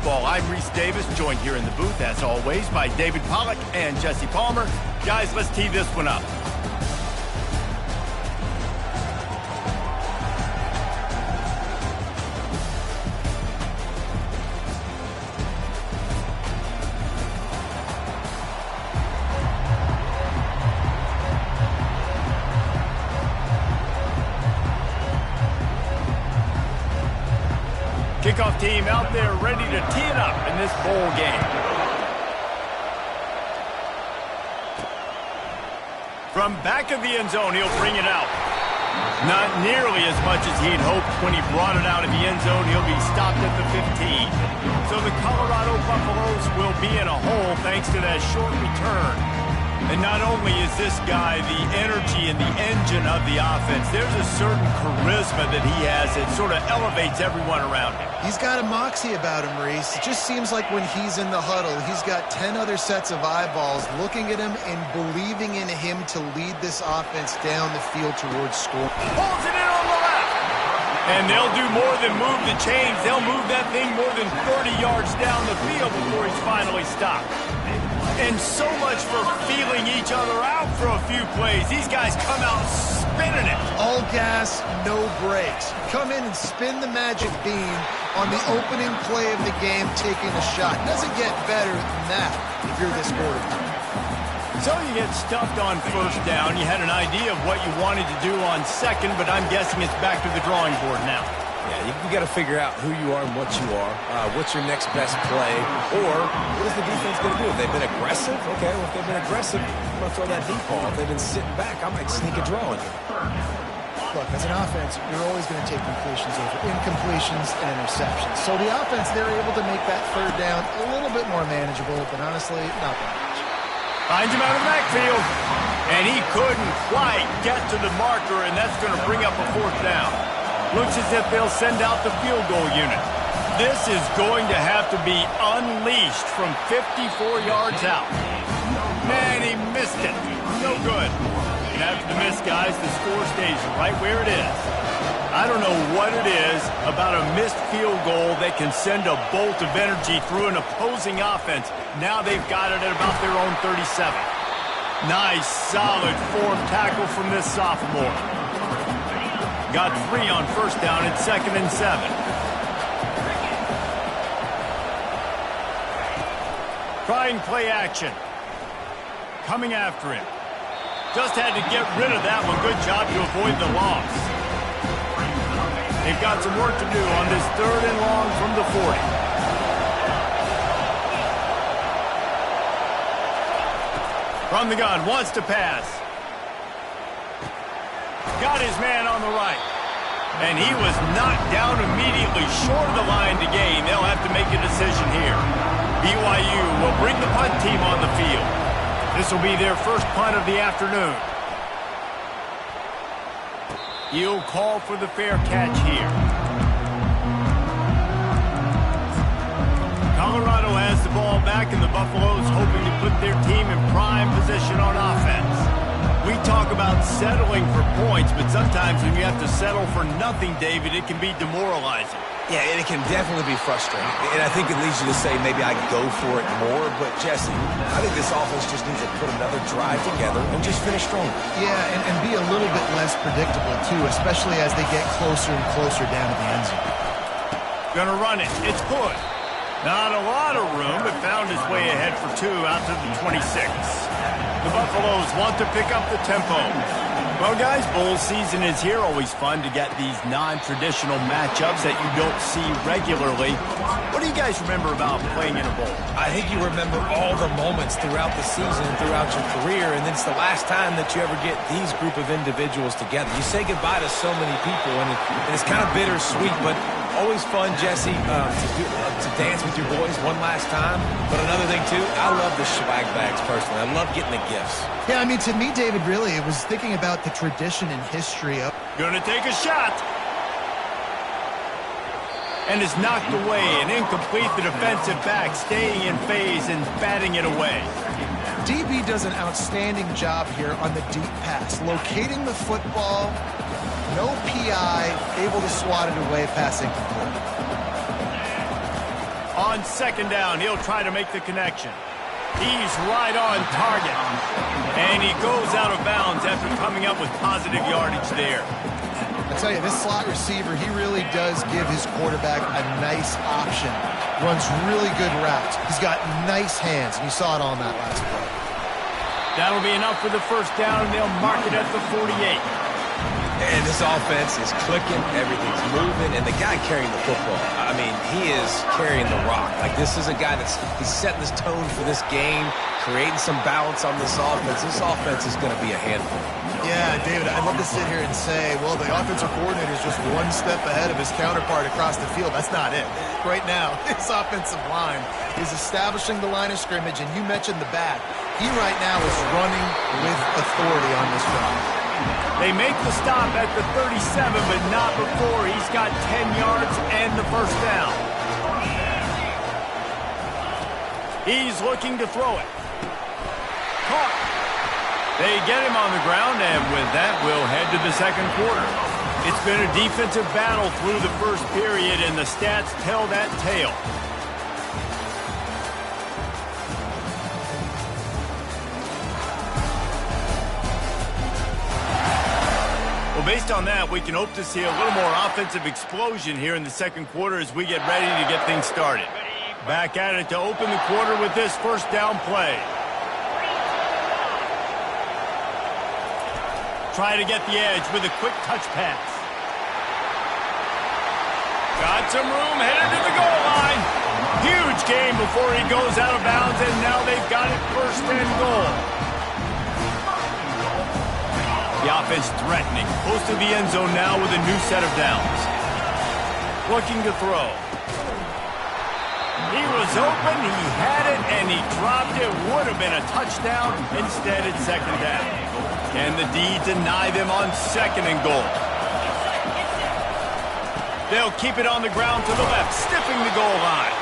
football. I'm Reese Davis, joined here in the booth, as always, by David Pollack and Jesse Palmer. Guys, let's tee this one up. Kickoff team out there ready to tee it up in this bowl game. From back of the end zone, he'll bring it out. Not nearly as much as he'd hoped when he brought it out of the end zone. He'll be stopped at the 15. So the Colorado Buffaloes will be in a hole thanks to that short return. And not only is this guy the energy and the engine of the offense, there's a certain charisma that he has that sort of elevates everyone around him. He's got a moxie about him, Reese. It just seems like when he's in the huddle, he's got 10 other sets of eyeballs looking at him and believing in him to lead this offense down the field towards score. Pulls it in on the left. And they'll do more than move the chains. They'll move that thing more than 30 yards down the field before he's finally stopped. And so much for feeling each other out for a few plays. These guys come out spinning it. All gas, no brakes. Come in and spin the magic bean on the opening play of the game, taking a shot. Doesn't get better than that if you're this quarterback. So you get stuffed on first down. You had an idea of what you wanted to do on second, but I'm guessing it's back to the drawing board now. Yeah, you got to figure out who you are and what you are. What's your next best play? Or what is the defense going to do? If they've been aggressive, okay, well, if they've been aggressive, I'm going to throw that deep ball. If they've been sitting back, I might sneak a draw in here. Look, as an offense, you're always going to take completions over incompletions and interceptions. So the offense, they're able to make that third down a little bit more manageable, but honestly, not that much. Finds him out of the backfield, and he couldn't quite get to the marker, and that's going to bring up a fourth down. Looks as if they'll send out the field goal unit. This is going to have to be unleashed from 54 yards out. Man, he missed it. No good. And after the miss, guys, the score stays right where it is. I don't know what it is about a missed field goal that can send a bolt of energy through an opposing offense. Now they've got it at about their own 37. Nice, solid form tackle from this sophomore. Got 3 on first down at 2nd and 7. Trying play action. Coming after him. Just had to get rid of that one. Good job to avoid the loss. They've got some work to do on this 3rd and long from the 40. From the gun, wants to pass. Got his man on the right. And he was knocked down immediately short of the line to gain. They'll have to make a decision here. BYU will bring the punt team on the field. This will be their first punt of the afternoon. He'll call for the fair catch here. Colorado has the ball back, and the Buffaloes hoping to put their team in prime position on offense. We talk about settling for points, but sometimes when you have to settle for nothing, David, it can be demoralizing. Yeah, and it can definitely be frustrating. And I think it leads you to say maybe I go for it more. But, Jesse, I think this offense just needs to put another drive together and just finish strong. Yeah, and be a little bit less predictable, too, especially as they get closer and closer down to the end zone. Gonna run it. It's Hood. Not a lot of room, but found his way ahead for 2 out to the 26. The Buffaloes want to pick up the tempo. Well, guys, bowl season is here. Always fun to get these non-traditional matchups that you don't see regularly. What do you guys remember about playing in a bowl? I think you remember all the moments throughout the season, throughout your career, and it's the last time that you ever get these group of individuals together. You say goodbye to so many people, and it's kind of bittersweet, but always fun, Jesse, to dance with your boys one last time. But another thing, too, I love the swag bags, personally. I love getting the gifts. Yeah, I mean, to me, David, really, it was thinking about the tradition and history of... Gonna take a shot. And is knocked away and incomplete. The defensive back staying in phase and batting it away. DB does an outstanding job here on the deep pass. Locating the football, no PI, able to swat it away, pass incomplete. On second down, he'll try to make the connection. He's right on target. And he goes out of bounds after coming up with positive yardage there. I tell you, this slot receiver, he really does give his quarterback a nice option. Runs really good routes. He's got nice hands, and you saw it on that last play. That'll be enough for the first down, and they'll mark it at the 48. And this offense is clicking, everything's moving, and the guy carrying the football, I mean, he is carrying the rock. Like, this is a guy he's setting this tone for this game, creating some balance on this offense. This offense is going to be a handful. Yeah, David, I'd love to sit here and say, well, the offensive coordinator is just one step ahead of his counterpart across the field. That's not it. Right now, his offensive line is establishing the line of scrimmage, and you mentioned the back. He right now is running with authority on this drive. They make the stop at the 37, but not before he's got 10 yards and the first down. He's looking to throw it. Caught. They get him on the ground, and with that, we'll head to the second quarter. It's been a defensive battle through the first period, and the stats tell that tale. Well, based on that, we can hope to see a little more offensive explosion here in the second quarter as we get ready to get things started. Back at it to open the quarter with this first down play. Try to get the edge with a quick touch pass. Got some room, headed to the goal line. Huge gain before he goes out of bounds, and now they've got it first and goal. The offense threatening, close to the end zone now with a new set of downs. Looking to throw. He was open, he had it, and he dropped it. Would have been a touchdown. Instead, it's second down. Can the D deny them on second and goal? They'll keep it on the ground to the left, stiffing the goal line.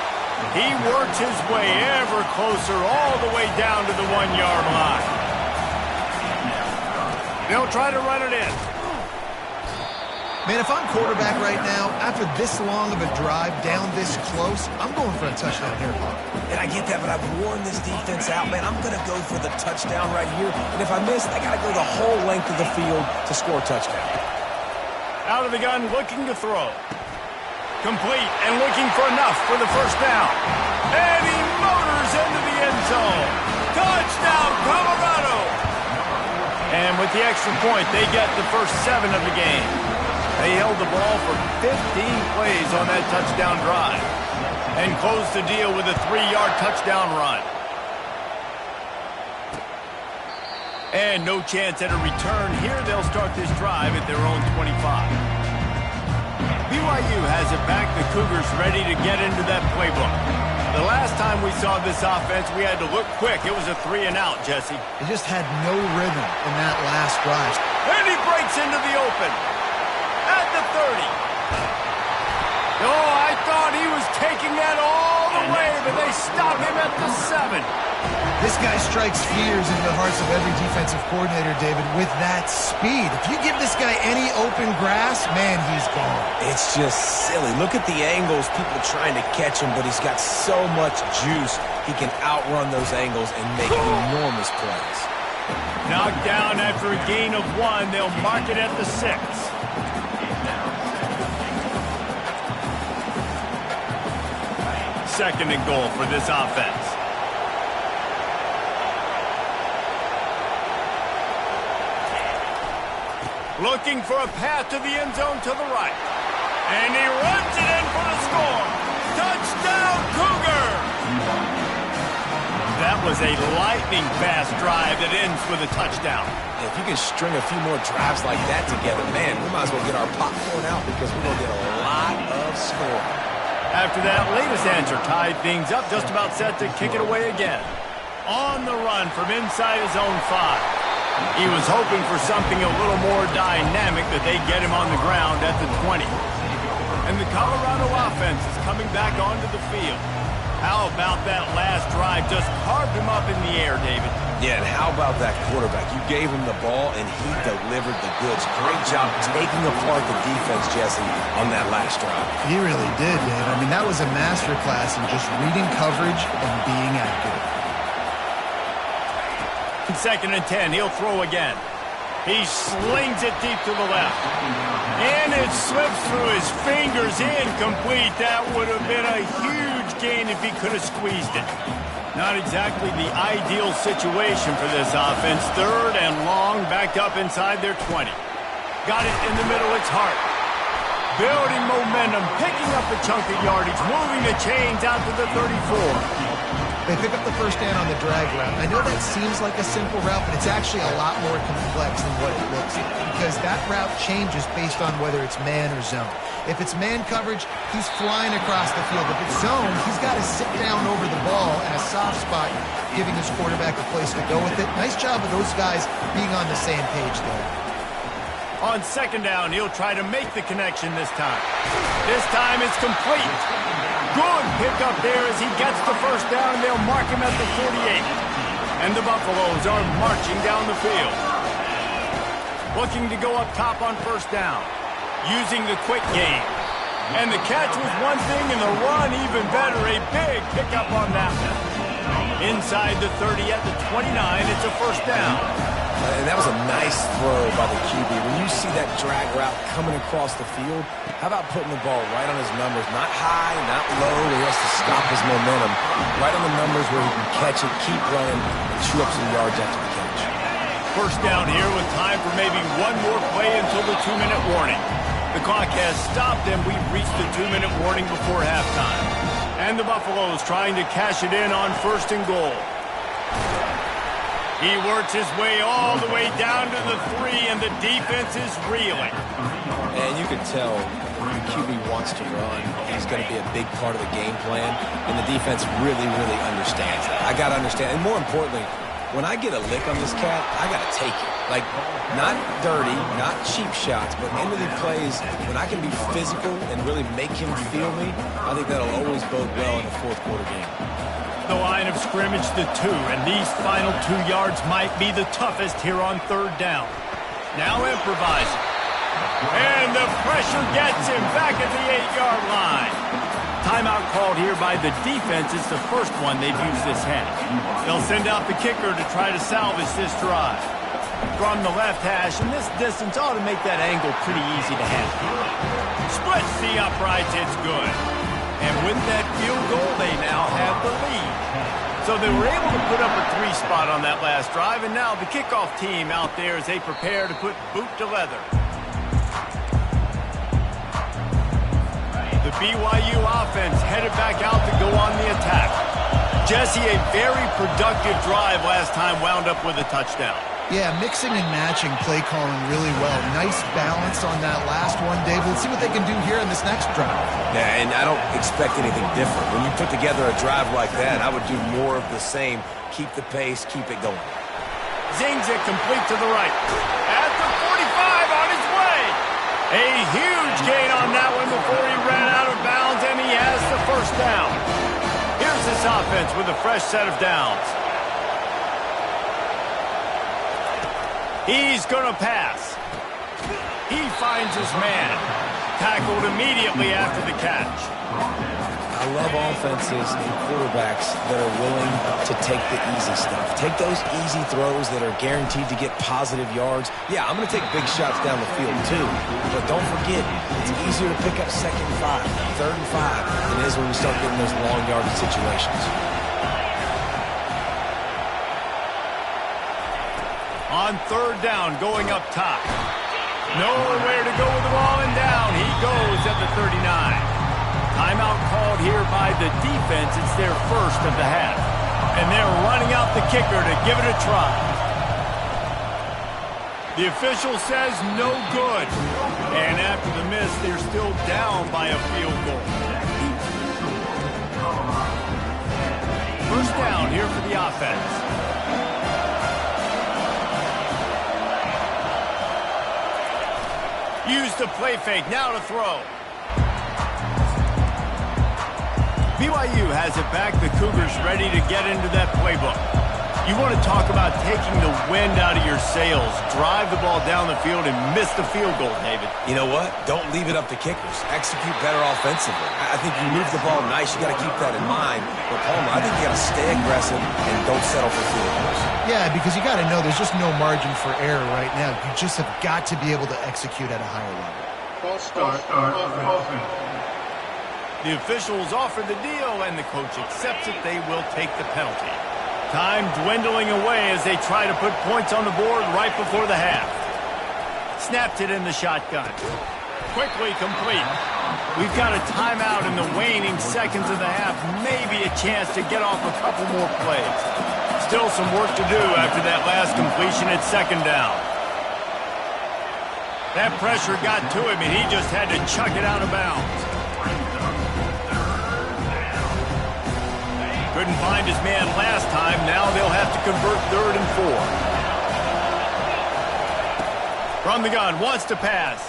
He works his way ever closer all the way down to the 1-yard line. They'll try to run it in. Man, if I'm quarterback right now, after this long of a drive down this close, I'm going for a touchdown here. And I get that, but I've worn this defense out, man. I'm going to go for the touchdown right here. And if I miss, I got to go the whole length of the field to score a touchdown. Out of the gun, looking to throw. Complete and looking for enough for the first down. And he motors into the end zone. Touchdown, Colorado! And with the extra point, they get the first 7 of the game. They held the ball for 15 plays on that touchdown drive and closed the deal with a 3-yard touchdown run. And no chance at a return here. They'll start this drive at their own 25. BYU has it back. The Cougars ready to get into that playbook. The last time we saw this offense, we had to look quick. It was a 3-and-out, Jesse. They just had no rhythm in that last drive. And he breaks into the open. At the 30. Oh, I thought he was taking that all the way, but they stop him at the 7. This guy strikes fears into the hearts of every defensive coordinator, David, with that speed. If you give this guy any open grass, man, he's gone. It's just silly. Look at the angles, people trying to catch him, but he's got so much juice. He can outrun those angles and make enormous plays. Knocked down after a gain of 1. They'll mark it at the 6. Second and goal for this offense. Looking for a path to the end zone to the right. And he runs it in for the score. Touchdown, Cougar! That was a lightning-fast drive that ends with a touchdown. If you can string a few more drives like that together, man, we might as well get our popcorn out because we're going to get a lot of score. After that latest answer tied things up, just about set to kick it away again. On the run from inside his own 5. He was hoping for something a little more dynamic, that they'd get him on the ground at the 20. And the Colorado offense is coming back onto the field. How about that last drive? Just carved him up in the air, David. Yeah, and how about that quarterback? You gave him the ball, and he delivered the goods. Great job taking apart the defense, Jesse, on that last drive. He really did, Dave. I mean, that was a masterclass in just reading coverage and being accurate. 2nd and 10, he'll throw again. He slings it deep to the left. And it slips through his fingers, incomplete. That would have been a huge gain if he could have squeezed it. Not exactly the ideal situation for this offense. 3rd and long, backed up inside their 20. Got it in the middle, it's Hart. Building momentum, picking up a chunk of yardage, moving the chains out to the 34. They pick up the first down on the drag route. I know that seems like a simple route, but it's actually a lot more complex than what it looks like because that route changes based on whether it's man or zone. If it's man coverage, he's flying across the field. If it's zone, he's got to sit down over the ball in a soft spot, giving his quarterback a place to go with it. Nice job of those guys being on the same page there. On 2nd down, he'll try to make the connection this time. This time it's complete. Good pickup there as he gets the first down, and they'll mark him at the 48. And the Buffaloes are marching down the field. Looking to go up top on 1st down. Using the quick game. And the catch was one thing, and the run even better. A big pickup on that one. Inside the 30 at the 29, it's a 1st down. And that was a nice throw by the QB. When you see that drag route coming across the field, how about putting the ball right on his numbers? Not high, not low, where he has to stop his momentum. Right on the numbers where he can catch it, keep running, and chew up some yards after the catch. 1st down here with time for maybe one more play until the 2-minute warning. The clock has stopped, and we've reached the 2-minute warning before halftime. And the Buffaloes trying to cash it in on 1st and goal. He works his way all the way down to the 3, and the defense is reeling. And you can tell when the QB wants to run, he's going to be a big part of the game plan, and the defense really, really understands that. I got to understand, and more importantly, when I get a lick on this cat, I got to take it. Like, not dirty, not cheap shots, but end of the plays, when I can be physical and really make him feel me, I think that'll always bode well in the 4th quarter game. The line of scrimmage to 2, and these final 2 yards might be the toughest here on 3rd down. Now improvising. And the pressure gets him back at the 8-yard line. Timeout called here by the defense. It's the first one they've used this half. They'll send out the kicker to try to salvage this drive. From the left hash, and this distance ought to make that angle pretty easy to handle. Splits the uprights, it's good. And with that field goal, they now have the lead. So they were able to put up a 3 spot on that last drive, and now the kickoff team out there as they prepare to put boot to leather. The BYU offense headed back out to go on the attack. Jesse, a very productive drive last time, wound up with a touchdown. Yeah, mixing and matching play calling really well. Nice balance on that last one, Dave. Let's see what they can do here in this next drive. Yeah, and I don't expect anything different. When you put together a drive like that, I would do more of the same. Keep the pace, keep it going. Zings it complete to the right. At the 45 on his way. A huge gain on that one before he ran out of bounds, and he has the 1st down. Here's this offense with a fresh set of downs. He's going to pass. He finds his man. Tackled immediately after the catch. I love offenses and quarterbacks that are willing to take the easy stuff. Take those easy throws that are guaranteed to get positive yards. Yeah, I'm going to take big shots down the field too. But don't forget, it's easier to pick up 2nd and 5, 3rd and 5 than it is when we start getting those long yardage situations. On 3rd down, going up top. Nowhere to go with the ball, and down he goes at the 39. Timeout called here by the defense. It's their 1st of the half. And they're running out the kicker to give it a try. The official says no good. And after the miss, they're still down by a field goal. 1st down here for the offense. Use the play fake, now to throw. BYU has it back. The Cougars ready to get into that playbook. You want to talk about taking the wind out of your sails. Drive the ball down the field and miss the field goal, David. You know what? Don't leave it up to kickers. Execute better offensively. I think you move the ball nice. You got to keep that in mind. But, Palmer, I think you got to stay aggressive and don't settle for field goals. Yeah, because you got to know there's just no margin for error right now. You just have got to be able to execute at a higher level. The officials offer the deal, and the coach accepts it. They will take the penalty. Time dwindling away as they try to put points on the board right before the half. Snapped it in the shotgun. Quickly complete. We've got a timeout in the waning seconds of the half. Maybe a chance to get off a couple more plays. Still some work to do after that last completion at second down. That pressure got to him, and he just had to chuck it out of bounds. Couldn't find his man last time. Now they'll have to convert 3rd and 4. From the gun, wants to pass.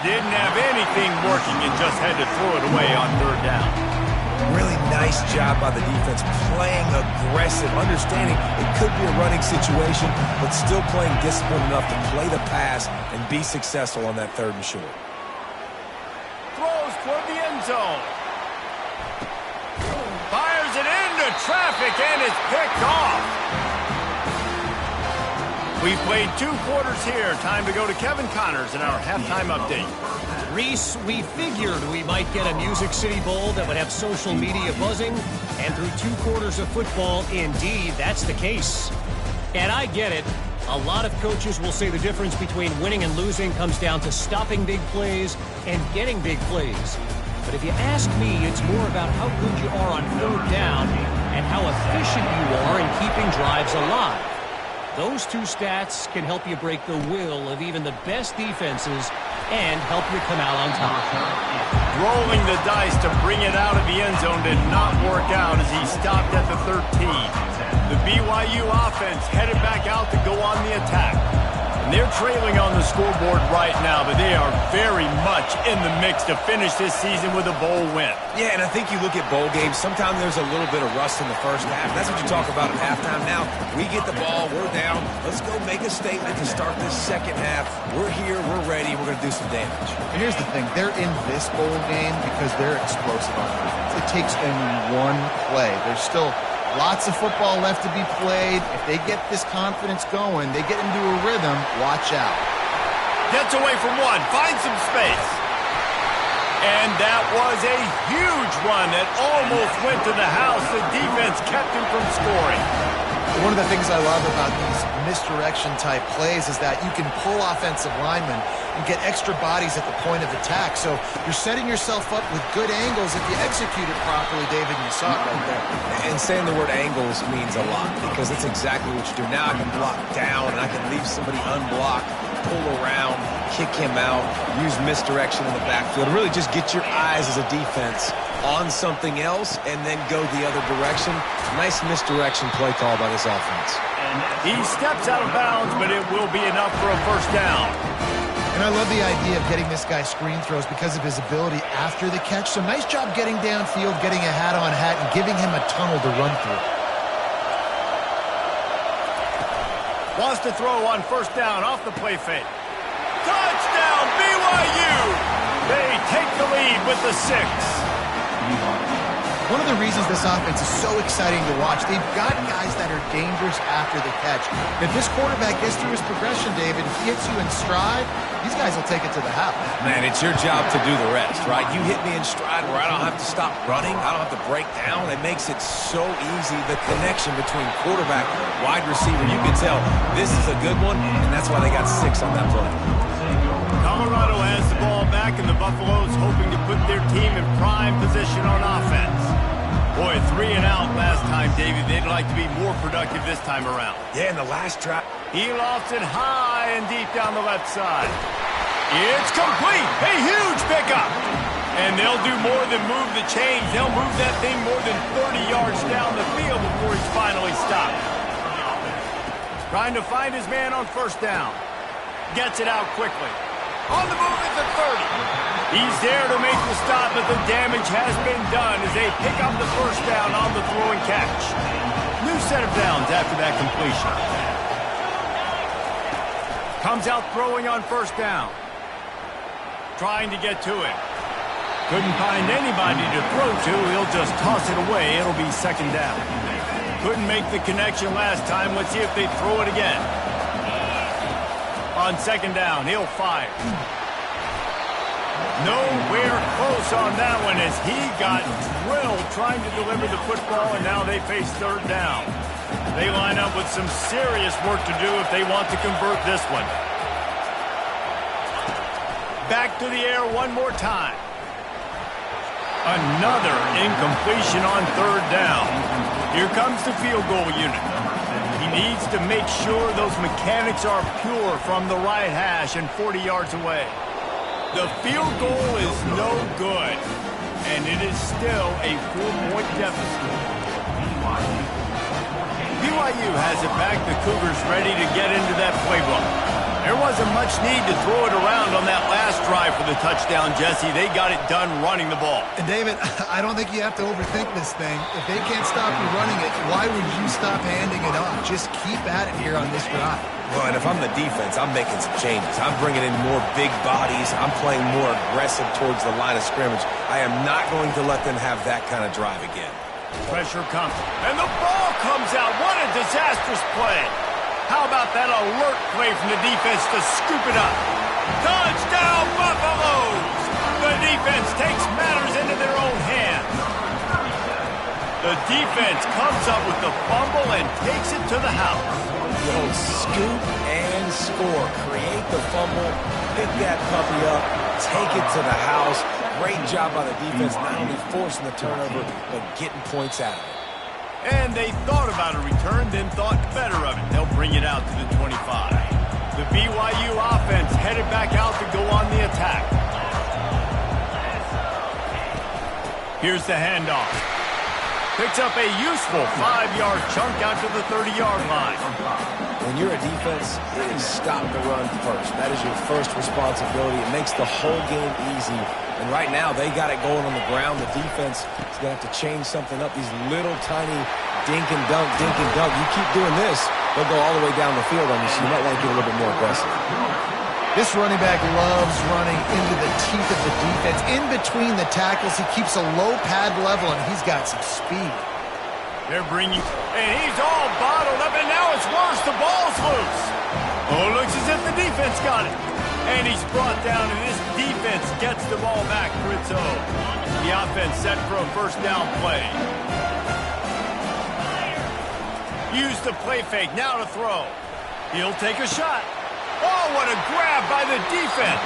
Didn't have anything working and just had to throw it away on 3rd down. Really nice job by the defense, playing aggressive, understanding it could be a running situation, but still playing disciplined enough to play the pass and be successful on that 3rd and short. Throws toward the end zone. Fires it into traffic and is picked off. We've played 2 quarters here. Time to go to Kevin Connors in our halftime update. Reese, we figured we might get a Music City Bowl that would have social media buzzing, and through 2 quarters of football, indeed, that's the case. And I get it. A lot of coaches will say the difference between winning and losing comes down to stopping big plays and getting big plays. But if you ask me, it's more about how good you are on 3rd down and how efficient you are in keeping drives alive. Those 2 stats can help you break the will of even the best defenses and help you come out on top. Rolling the dice to bring it out of the end zone did not work out as he stopped at the 13. The BYU offense headed back out to go on the attack. And they're trailing on the scoreboard right now, but they are very much in the mix to finish this season with a bowl win. Yeah, and I think you look at bowl games, sometimes there's a little bit of rust in the first half. That's what you talk about at halftime. Now, we get the ball, we're down. Let's go make a statement to start this second half. We're here, we're ready, we're going to do some damage. And here's the thing, they're in this bowl game because they're explosive on offense. It takes only one play. There's still lots of football left to be played. If they get this confidence going, they get into a rhythm, watch out. Gets away from one, finds some space. And that was a huge run that almost went to the house. The defense kept him from scoring. One of the things I love about these misdirection-type plays is that you can pull offensive linemen and get extra bodies at the point of attack. So you're setting yourself up with good angles if you execute it properly, David, and you saw it right there. And saying the word angles means a lot because it's exactly what you do. Now I can block down and I can leave somebody unblocked, pull around, kick him out, use misdirection in the backfield. Really just get your eyes as a defense on something else and then go the other direction. Nice misdirection play call by this offense. He steps out of bounds, but it will be enough for a 1st down. And I love the idea of getting this guy screen throws because of his ability after the catch. So nice job getting downfield, getting a hat-on-hat, and giving him a tunnel to run through. Wants to throw on 1st down off the play fake. Touchdown, BYU! They take the lead with the 6. One of the reasons this offense is so exciting to watch, they've got guys that are dangerous after the catch. If this quarterback gets through his progression, David, if he hits you in stride, these guys will take it to the house. Man, it's your job to do the rest, right? You hit me in stride where I don't have to stop running. I don't have to break down. It makes it so easy, the connection between quarterback, wide receiver. You can tell this is a good one, and that's why they got 6 on that play. Colorado has the ball back, and the Buffaloes hoping to put their team in prime position on offense. Boy, 3 and out last time, David. They'd like to be more productive this time around. Yeah, in the last drive. He lofts it high and deep down the left side. It's complete. A huge pickup. And they'll do more than move the chains. They'll move that thing more than 30 yards down the field before he's finally stopped. Trying to find his man on 1st down. Gets it out quickly. On the move at the 30. He's there to make the stop, but the damage has been done as they pick up the first down on the throw and catch. New set of downs after that completion. Comes out throwing on first down. Trying to get to it. Couldn't find anybody to throw to. He'll just toss it away. It'll be second down. Couldn't make the connection last time. Let's see if they throw it again. On second down, he'll fire. Nowhere close on that one as he got drilled trying to deliver the football, and now they face third down. They line up with some serious work to do if they want to convert this one. Back to the air one more time. Another incompletion on third down. Here comes the field goal unit. He needs to make sure those mechanics are pure from the right hash and 40 yards away. The field goal is no good, and it is still a 4-point deficit. BYU has it back. The Cougars ready to get into that playbook. There wasn't much need to throw it around on that last drive for the touchdown, Jesse. They got it done running the ball. And, David, I don't think you have to overthink this thing. If they can't stop you running it, why would you stop handing it off? Just keep at it here on this drive. Well, and if I'm the defense, I'm making some changes. I'm bringing in more big bodies. I'm playing more aggressive towards the line of scrimmage. I am not going to let them have that kind of drive again. Pressure comes, and the ball comes out. What a disastrous play. How about that alert play from the defense to scoop it up? Touchdown, Buffaloes! The defense takes matters into their own hands. The defense comes up with the fumble and takes it to the house. Scoop and score. Create the fumble, pick that puppy up, take it to the house. Great job by the defense, not only forcing the turnover, but getting points out of it. And they thought about a return, then thought better of it. They'll bring it out to the 25. The BYU offense headed back out to go on the attack. Here's the handoff. Picks up a useful 5-yard chunk out to the 30-yard line. When you're a defense, it is stop the run first. That is your first responsibility. It makes the whole game easy. And right now, they got it going on the ground. The defense is going to have to change something up. These little tiny dink and dunk, dink and dunk. You keep doing this, they'll go all the way down the field on you, so you might want to get a little bit more aggressive. This running back loves running into the teeth of the defense. In between the tackles, he keeps a low pad level, and he's got some speed. They're bringing, and he's all bottled up, and now it's worse. The ball's loose. Oh, looks as if the defense got it. And he's brought down, and this defense gets the ball back for its own. The offense set for a first down play. Use the play fake, now to throw. He'll take a shot. Oh, what a grab by the defense.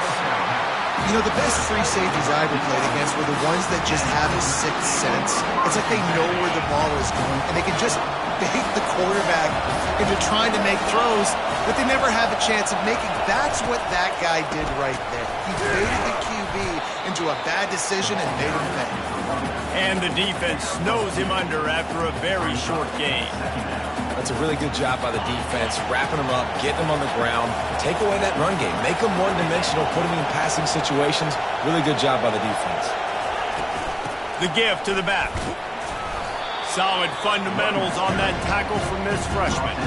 You know, the best free safeties I ever played against were the ones that just have a sixth sense. It's like they know where the ball is going, and they can just bait the quarterback into trying to make throws that they never have a chance of making. That's what that guy did right there. He baited the QB into a bad decision and made him pay. And the defense snows him under after a very short game. That's a really good job by the defense, wrapping them up, getting them on the ground, take away that run game, make them one-dimensional, put them in passing situations. Really good job by the defense. The give to the back. Solid fundamentals on that tackle from this freshman.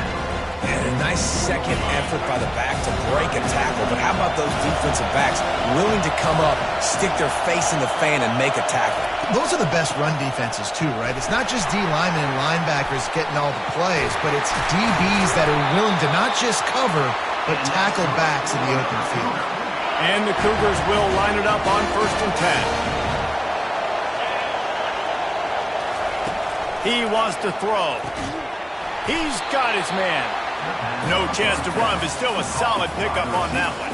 And a nice second effort by the back to break a tackle. But how about those defensive backs willing to come up, stick their face in the fan, and make a tackle? Those are the best run defenses, too, right? It's not just D linemen and linebackers getting all the plays, but it's DBs that are willing to not just cover, but tackle backs in the open field. And the Cougars will line it up on 1st and 10. He wants to throw. He's got his man. No chance to run, but still a solid pickup on that one.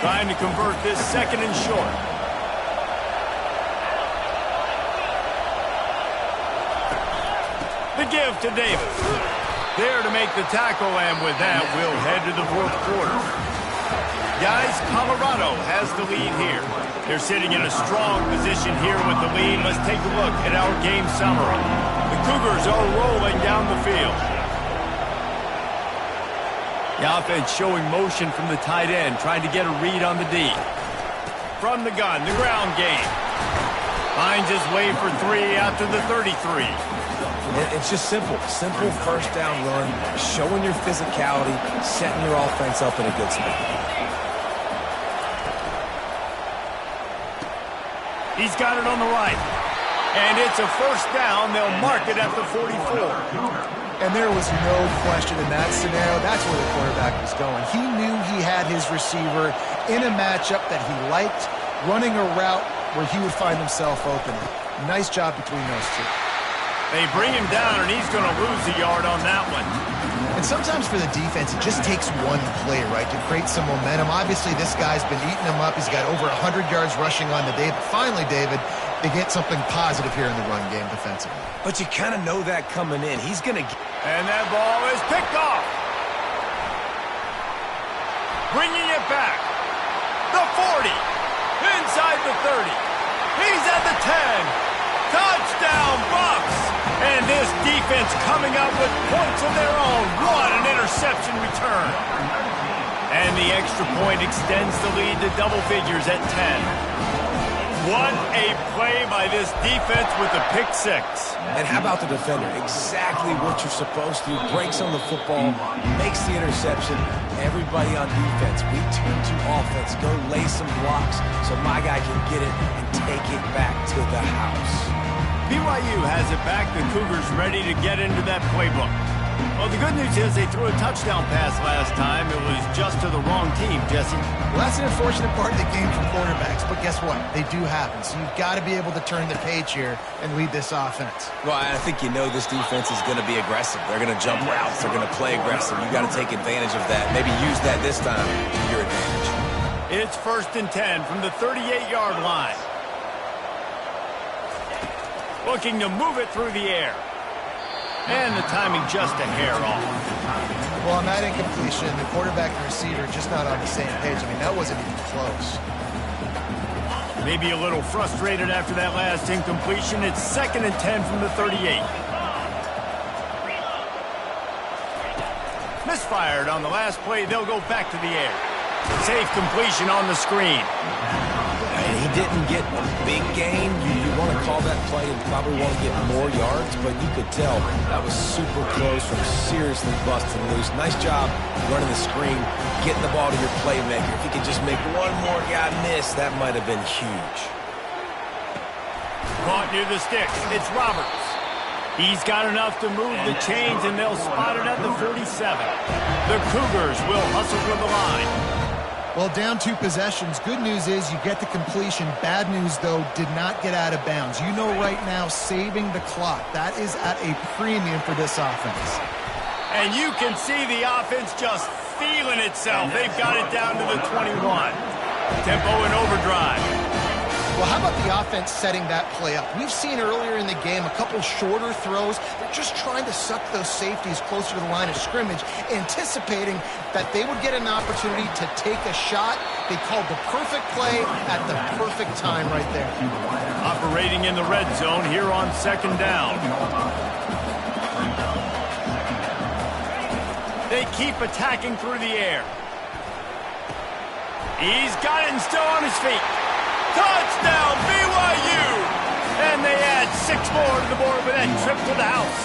Trying to convert this second and short. The give to Davis. There to make the tackle, and with that, we'll head to the fourth quarter. Guys, Colorado has the lead here. They're sitting in a strong position here with the lead. Let's take a look at our game summary. The Cougars are rolling down the field. The offense showing motion from the tight end, trying to get a read on the D. from the gun, the ground game. Finds his way for 3 after the 33. It's just simple. Simple first down run, showing your physicality, setting your offense up in a good spot. He's got it on the right. And it's a first down. They'll mark it at the 44. And there was no question in that scenario. That's where the quarterback was going. He knew he had his receiver in a matchup that he liked, running a route where he would find himself open. Nice job between those two. They bring him down, and he's going to lose a yard on that one. And sometimes for the defense, it just takes one play, right, to create some momentum. Obviously, this guy's been eating them up. He's got over 100 yards rushing on the day. But finally, David, they get something positive here in the run game defensively. But you kind of know that coming in. He's going to... And that ball is picked off. Bringing it back. The 40. Inside the 30. He's at the 10. Touchdown, Bucks! And this defense coming up with points of their own. What an interception return. And the extra point extends the lead to double figures at 10. What a play by this defense with the pick six. And how about the defender? Exactly what you're supposed to. Breaks on the football, makes the interception. Everybody on defense, we turn to offense. Go lay some blocks so my guy can get it and take it back to the house. BYU has it back. The Cougars ready to get into that playbook. Well, the good news is they threw a touchdown pass last time. It was just to the wrong team, Jesse. Well, that's an unfortunate part of the game for quarterbacks, but guess what? They do happen. So you've got to be able to turn the page here and lead this offense. Well, I think you know this defense is going to be aggressive. They're going to jump routes. They're going to play aggressive. You got to take advantage of that. Maybe use that this time to your advantage. It's 1st and 10 from the 38-yard line. Looking to move it through the air. And the timing just a hair off. Well, on that incompletion, the quarterback and receiver just not on the same page. I mean, that wasn't even close. Maybe a little frustrated after that last incompletion. It's 2nd and 10 from the 38. Misfired on the last play. They'll go back to the air. Safe completion on the screen. And he didn't get a big gain. You want to call that play and probably want to get more yards, but you could tell that was super close from seriously busting loose. Nice job running the screen, getting the ball to your playmaker. If he could just make one more guy miss, that might have been huge. Caught near the sticks. It's Roberts. He's got enough to move the chains, and they'll spot it at the 47. The Cougars will hustle for the line. Well, down 2 possessions. Good news is you get the completion. Bad news, though, did not get out of bounds. You know right now, saving the clock. That is at a premium for this offense. And you can see the offense just feeling itself. They've got it down to the 21. Tempo and overdrive. Well, how about the offense setting that play up? We've seen earlier in the game a couple shorter throws. They're just trying to suck those safeties closer to the line of scrimmage, anticipating that they would get an opportunity to take a shot. They called the perfect play at the perfect time right there. Operating in the red zone here on 2nd down. They keep attacking through the air. He's got it and still on his feet. Touchdown, BYU! And they add 6 more to the board with that trip to the house.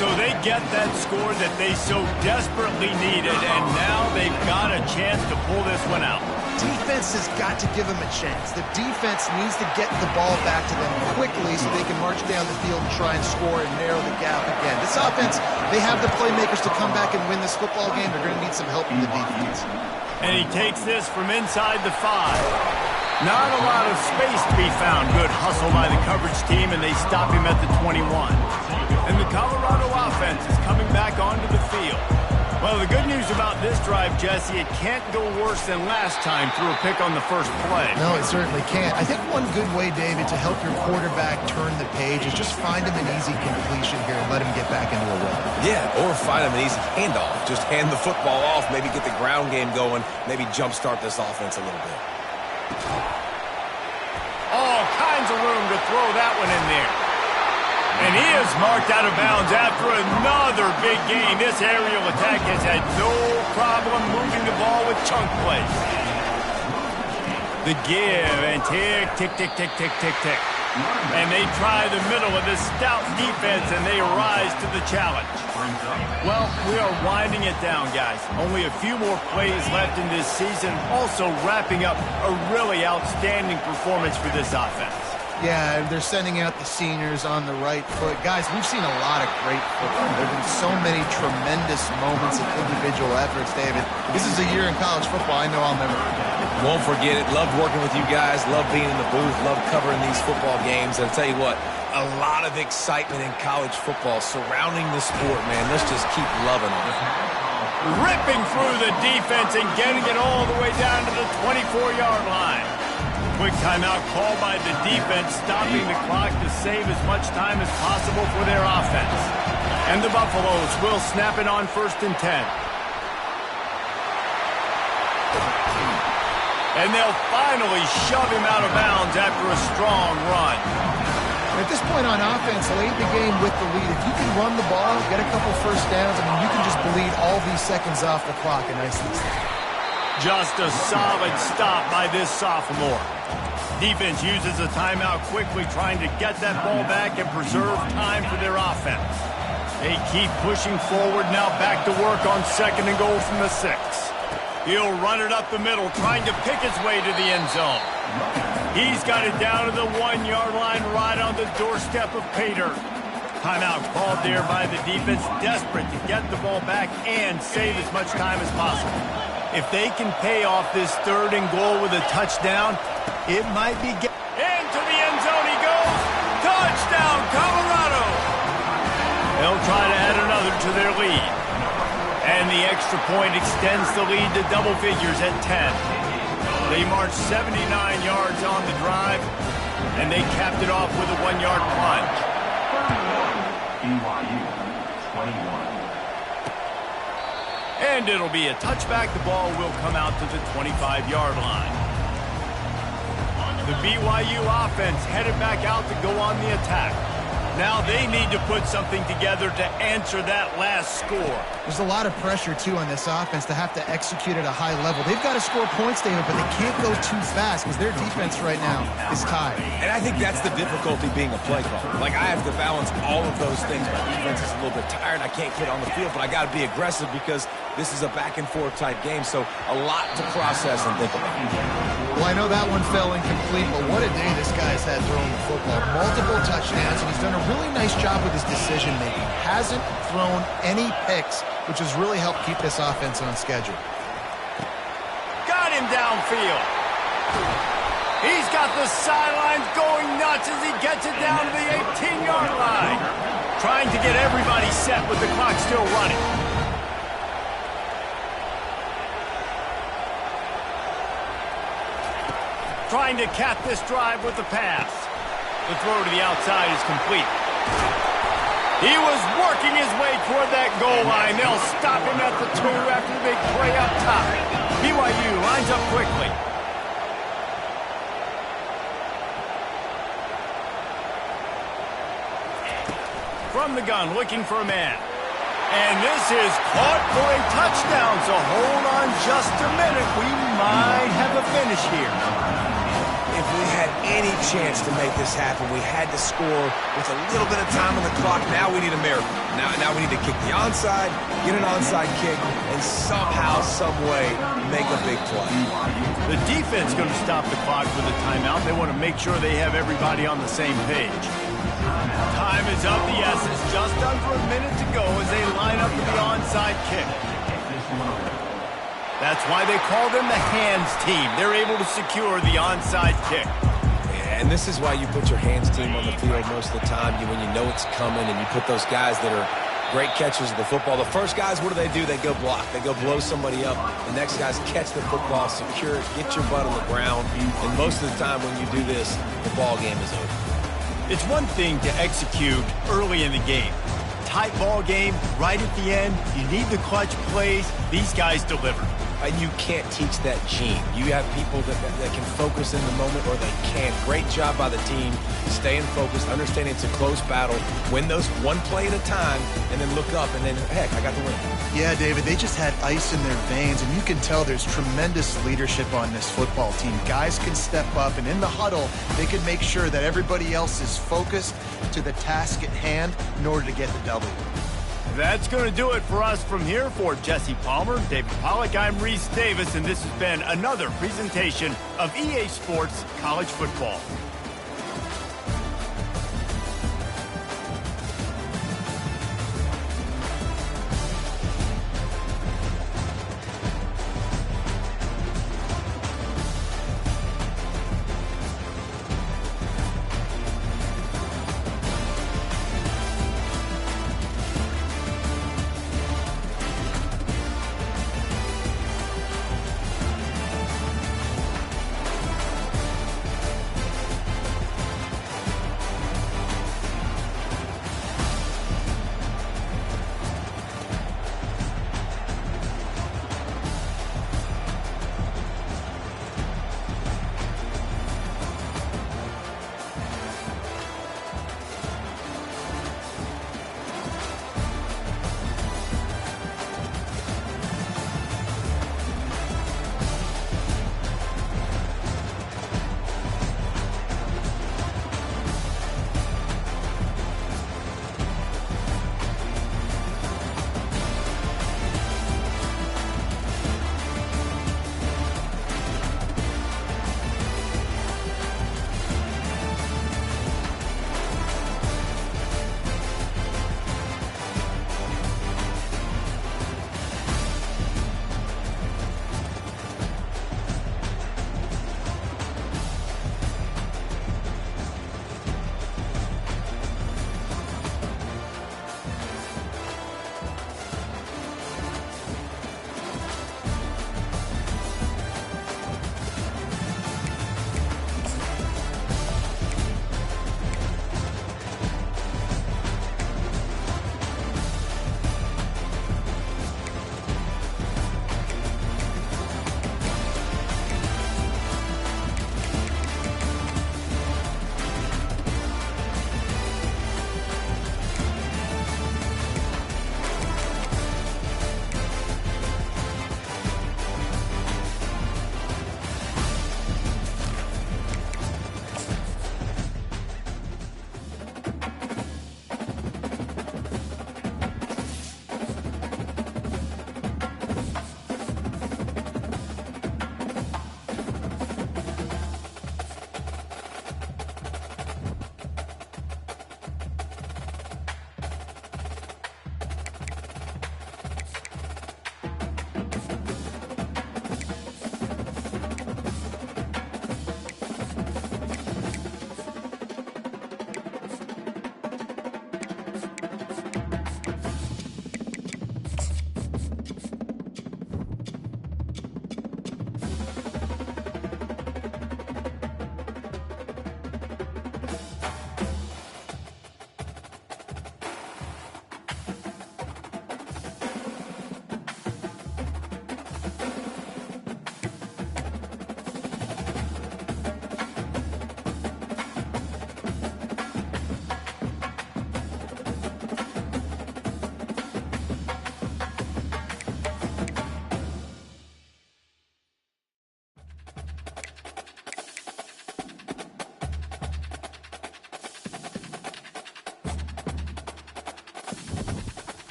So they get that score that they so desperately needed, and now they've got a chance to pull this one out. Defense has got to give them a chance. The defense needs to get the ball back to them quickly so they can march down the field and try and score and narrow the gap again. This offense, they have the playmakers to come back and win this football game. They're going to need some help from the defense. And he takes this from inside the 5. Not a lot of space to be found. Good hustle by the coverage team, and they stop him at the 21. And the Colorado offense is coming back onto the field. Well, the good news about this drive, Jesse, it can't go worse than last time through a pick on the first play. No, it certainly can't. I think one good way, David, to help your quarterback turn the page is just find him an easy completion here and let him get back into a rhythm. Yeah, or find him an easy handoff. Just hand the football off, maybe get the ground game going, maybe jumpstart this offense a little bit. All kinds of room to throw that one in there. And he is marked out of bounds after another big game. This aerial attack has had no problem moving the ball with chunk plays. The give and tick, tick, tick, tick, tick, tick, tick. And they try the middle of this stout defense, and they rise to the challenge. Well, we are winding it down, guys. Only a few more plays left in this season, also wrapping up a really outstanding performance for this offense. Yeah, they're sending out the seniors on the right foot. Guys, we've seen a lot of great football. There have been so many tremendous moments of individual efforts, David. This is a year in college football I know I'll never forget. Won't forget it. Loved working with you guys. Loved being in the booth. Loved covering these football games. And I'll tell you what, a lot of excitement in college football surrounding the sport, man. Let's just keep loving it. Ripping through the defense and getting it all the way down to the 24-yard line. Quick timeout called by the defense, stopping the clock to save as much time as possible for their offense. And the Buffaloes will snap it on 1st and 10. And they'll finally shove him out of bounds after a strong run. At this point on offense, late in the game with the lead, if you can run the ball, get a couple first downs, I mean, you can just bleed all these seconds off the clock and ice these things. Just a solid stop by this sophomore. Defense uses a timeout quickly, trying to get that ball back and preserve time for their offense. They keep pushing forward now, back to work on 2nd and goal from the 6. He'll run it up the middle, trying to pick his way to the end zone. He's got it down to the 1-yard line, right on the doorstep of Pater. Timeout called there by the defense, desperate to get the ball back and save as much time as possible. If they can pay off this 3rd and goal with a touchdown, it might be... Into the end zone he goes! Touchdown, Colorado! They'll try to add another to their lead. And the extra point extends the lead to double figures at 10. They marched 79 yards on the drive, and they capped it off with a 1-yard plunge. BYU, 21. And it'll be a touchback. The ball will come out to the 25-yard line. The BYU offense headed back out to go on the attack. Now they need to put something together to answer that last score. There's a lot of pressure, too, on this offense to have to execute at a high level. They've got to score points, David, but they can't go too fast because their defense right now is tied. And I think that's the difficulty being a play caller. Like, I have to balance all of those things. My defense is a little bit tired. I can't get on the field, but I got to be aggressive because this is a back-and-forth type game, so a lot to process and think about. Well, I know that one fell incomplete, but what a day this guy's had throwing the football. Multiple touchdowns, and he's done a really nice job with his decision-making. Hasn't thrown any picks, which has really helped keep this offense on schedule. Got him downfield. He's got the sidelines going nuts as he gets it down to the 18-yard line. Trying to get everybody set with the clock still running. Trying to cap this drive with the pass. The throw to the outside is complete. He was working his way toward that goal line. They'll stop him at the 2 after the big play up top. BYU lines up quickly. From the gun, looking for a man. And this is caught for a touchdown, so hold on just a minute. We might have a finish here. If we had any chance to make this happen, we had to score with a little bit of time on the clock. Now we need a miracle. Now we need to kick the onside, get an onside kick, and somehow, some way, make a big play. The defense going to stop the clock with a timeout. They want to make sure they have everybody on the same page. Time is of the essence. Just under a minute to go as they line up for the onside kick. That's why they call them the hands team. They're able to secure the onside kick. And this is why you put your hands team on the field most of the time. When you know it's coming and you put those guys that are great catchers of the football. The first guys, what do? They go block. They go blow somebody up. The next guys catch the football, secure it, get your butt on the ground. And most of the time when you do this, the ball game is over. It's one thing to execute early in the game. Tight ball game, right at the end, you need the clutch plays. These guys deliver. and you can't teach that gene. You have people that can focus in the moment, or they can't. Great job by the team, staying focused, understanding it's a close battle, win those one play at a time, and then look up, and then, heck, I got the win. Yeah, David, they just had ice in their veins, and you can tell there's tremendous leadership on this football team. Guys can step up, and in the huddle, they can make sure that everybody else is focused to the task at hand in order to get the W. That's going to do it for us from here. For Jesse Palmer, David Pollack, I'm Reese Davis, and this has been another presentation of EA Sports College Football.